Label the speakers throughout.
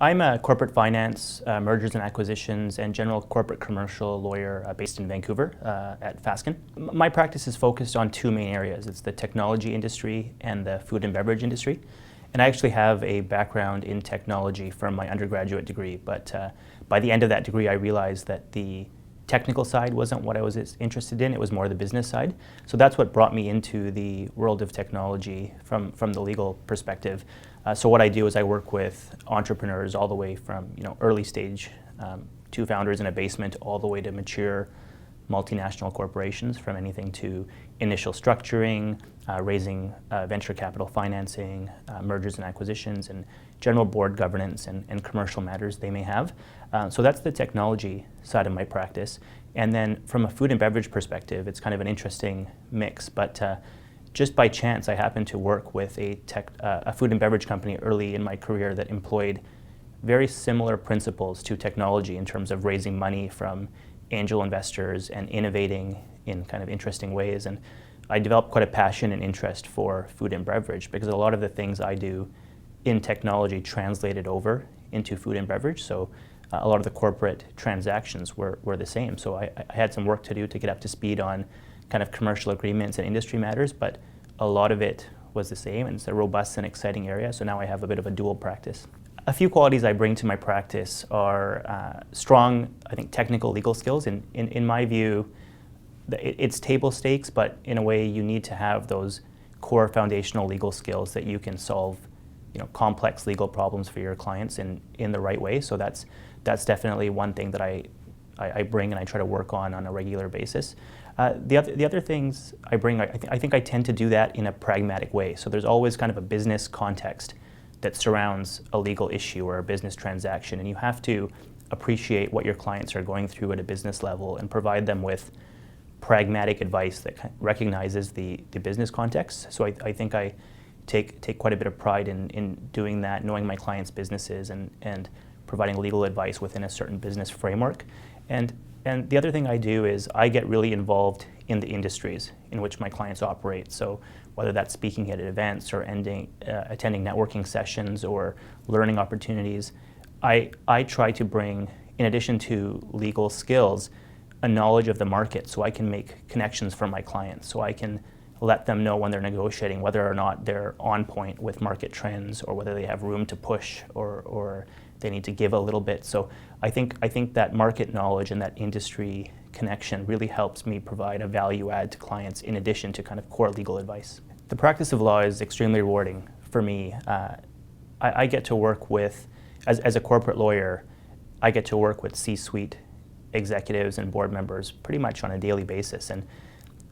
Speaker 1: I'm a corporate finance, mergers and acquisitions, and general corporate commercial lawyer based in Vancouver at Fasken. My practice is focused on two main areas. It's the technology industry and the food and beverage industry. And I actually have a background in technology from my undergraduate degree, but by the end of that degree I realized that the technical side wasn't what I was interested in, it was more the business side. So that's what brought me into the world of technology from the legal perspective. So what I do is I work with entrepreneurs all the way from early stage, two founders in a basement, all the way to mature multinational corporations, from anything to initial structuring, raising venture capital financing, mergers and acquisitions, and general board governance and commercial matters they may have. So that's the technology side of my practice. And then from a food and beverage perspective, it's kind of an interesting mix. But just by chance, I happened to work with a food and beverage company early in my career that employed very similar principles to technology in terms of raising money from angel investors and innovating in kind of interesting ways. And I developed quite a passion and interest for food and beverage because a lot of the things I do in technology translated over into food and beverage. So a lot of the corporate transactions were the same. So I had some work to do to get up to speed on kind of commercial agreements and industry matters, but a lot of it was the same, and it's a robust and exciting area. So now I have a bit of a dual practice. A few qualities I bring to my practice are strong, I think, technical legal skills. In my view, it's table stakes, but in a way you need to have those core foundational legal skills that you can solve complex legal problems for your clients in the right way. So that's definitely one thing that I bring and I try to work on a regular basis. The other things I bring, I think I tend to do that in a pragmatic way. So there's always kind of a business context that surrounds a legal issue or a business transaction, and you have to appreciate what your clients are going through at a business level and provide them with pragmatic advice that recognizes the business context. So I think I take quite a bit of pride in doing that, knowing my clients' businesses and providing legal advice within a certain business framework. And the other thing I do is I get really involved in the industries in which my clients operate. So whether that's speaking at events or attending networking sessions or learning opportunities, I try to bring, in addition to legal skills, a knowledge of the market so I can make connections for my clients, so I can let them know when they're negotiating whether or not they're on point with market trends or whether they have room to push or they need to give a little bit. So I think that market knowledge and that industry connection really helps me provide a value add to clients in addition to kind of core legal advice. The practice of law is extremely rewarding for me. I get to work with, as a corporate lawyer, I get to work with C-suite executives and board members pretty much on a daily basis. And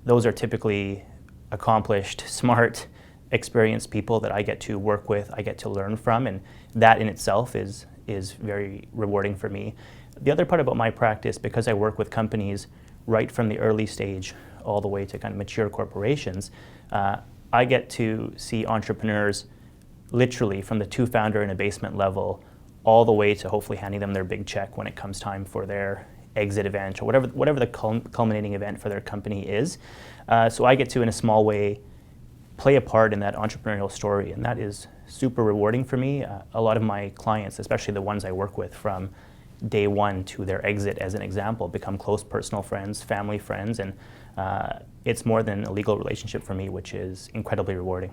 Speaker 1: those are typically accomplished, smart, experienced people that I get to work with, I get to learn from, and that in itself is very rewarding for me. The other part about my practice, because I work with companies right from the early stage all the way to kind of mature corporations, I get to see entrepreneurs literally from the two-founder in a basement level all the way to hopefully handing them their big check when it comes time for their exit event or whatever the culminating event for their company is. So I get to, in a small way, play a part in that entrepreneurial story, and that is super rewarding for me. A lot of my clients, especially the ones I work with from day one to their exit, as an example, become close personal friends, family friends, and it's more than a legal relationship for me, which is incredibly rewarding.